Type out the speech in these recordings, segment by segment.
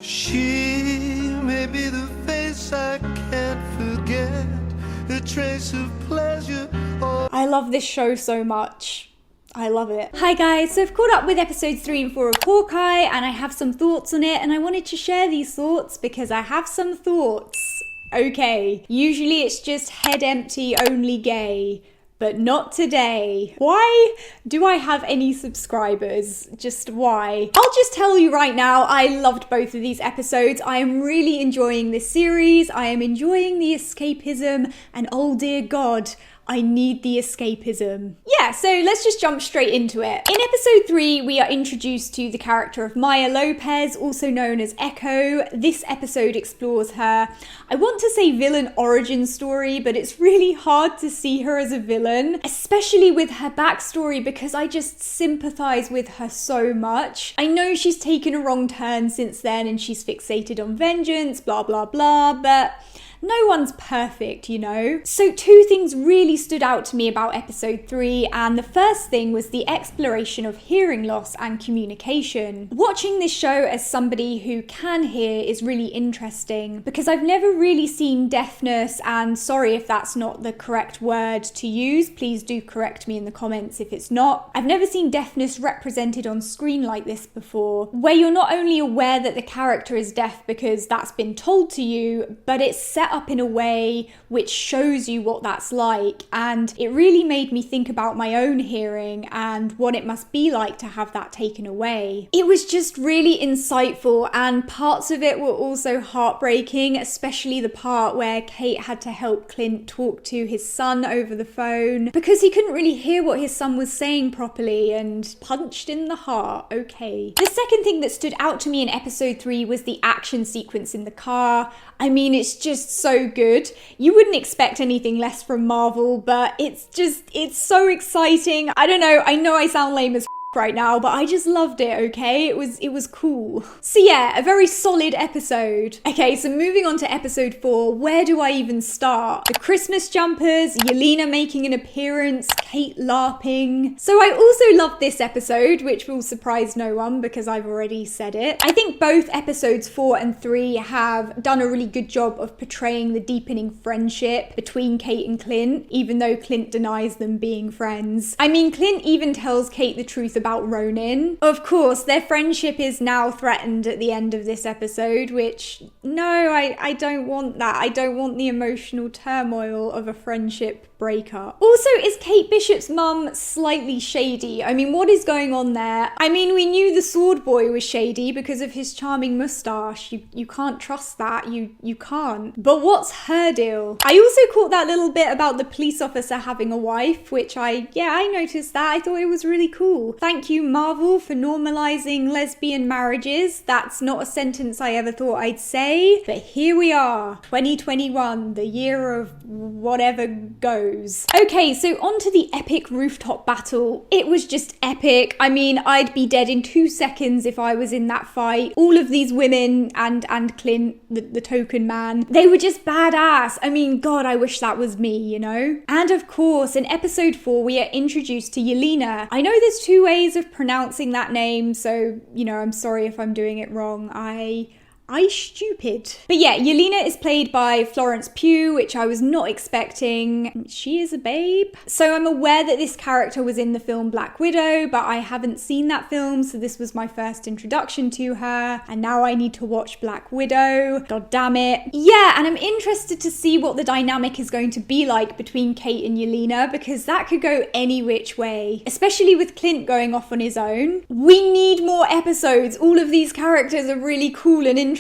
She may be the face I can't forget, a trace of pleasure. I love this show so much. I love it. Hi guys, so I've caught up with episodes 3 and 4 of Hawkeye and I have some thoughts on it, and I wanted to share these thoughts because I have some thoughts. Okay, usually it's just head empty, only gay. But not today. Why do I have any subscribers? Just why? I'll just tell you right now, I loved both of these episodes. I am really enjoying this series. I am enjoying the escapism, and oh dear God, I need the escapism. Yeah, so let's just jump straight into it. In episode 3, we are introduced to the character of Maya Lopez, also known as Ekko. This episode explores her, I want to say villain origin story, but it's really hard to see her as a villain, especially with her backstory, because I just sympathize with her so much. I know she's taken a wrong turn since then and she's fixated on vengeance, blah, blah, blah, but no one's perfect, you know? So 2 things really stood out to me about episode 3, and the first thing was the exploration of hearing loss and communication. Watching this show as somebody who can hear is really interesting because I've never really seen deafness, and sorry if that's not the correct word to use, please do correct me in the comments if it's not. I've never seen deafness represented on screen like this before, where you're not only aware that the character is deaf because that's been told to you, but it's set up in a way which shows you what that's like, and it really made me think about my own hearing and what it must be like to have that taken away. It was just really insightful, and parts of it were also heartbreaking, especially the part where Kate had to help Clint talk to his son over the phone because he couldn't really hear what his son was saying properly, and punched in the heart, okay. The second thing that stood out to me in episode 3 was the action sequence in the car. I mean, it's just so good. You wouldn't expect anything less from Marvel, but it's so exciting. I don't know, I know I sound lame as right now, but I just loved it, okay? It was cool. So yeah, a very solid episode. Okay, so moving on to episode 4, where do I even start? The Christmas jumpers, Yelena making an appearance, Kate LARPing. So I also loved this episode, which will surprise no one because I've already said it. I think both episodes 4 and 3 have done a really good job of portraying the deepening friendship between Kate and Clint, even though Clint denies them being friends. I mean, Clint even tells Kate the truth about Ronin. Of course, their friendship is now threatened at the end of this episode, which, no, I don't want that. I don't want the emotional turmoil of a friendship breakup. Also, is Kate Bishop's mum slightly shady? I mean, what is going on there? I mean, we knew the sword boy was shady because of his charming moustache. You can't trust that. You can't. But what's her deal? I also caught that little bit about the police officer having a wife, which I noticed that. I thought it was really cool. Thank you, Marvel, for normalizing lesbian marriages. That's not a sentence I ever thought I'd say, but here we are, 2021, the year of whatever goes. Okay, so on to the epic rooftop battle. It was just epic. I mean, I'd be dead in 2 seconds if I was in that fight. All of these women and Clint, the token man, they were just badass. I mean, God, I wish that was me, you know? And of course, in episode 4, we are introduced to Yelena. I know there's 2 ways of pronouncing that name, so, you know, I'm sorry if I'm doing it wrong. I stupid. But yeah, Yelena is played by Florence Pugh, which I was not expecting. She is a babe. So I'm aware that this character was in the film Black Widow, but I haven't seen that film, so this was my first introduction to her, and now I need to watch Black Widow. God damn it. Yeah, and I'm interested to see what the dynamic is going to be like between Kate and Yelena, because that could go any which way, especially with Clint going off on his own. We need more episodes. All of these characters are really cool and interesting,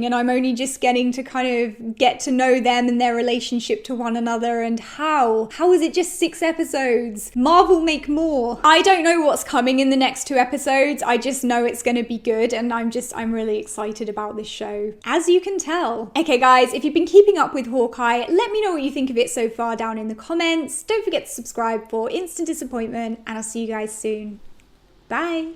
and I'm only just getting to kind of get to know them and their relationship to one another. And how is it just 6 episodes? Marvel, make more. I don't know what's coming in the next 2 episodes. I just know it's going to be good, and I'm really excited about this show, as you can tell. Okay guys, if you've been keeping up with Hawkeye, let me know what you think of it so far down in the comments. Don't forget to subscribe for instant disappointment, and I'll see you guys soon. Bye.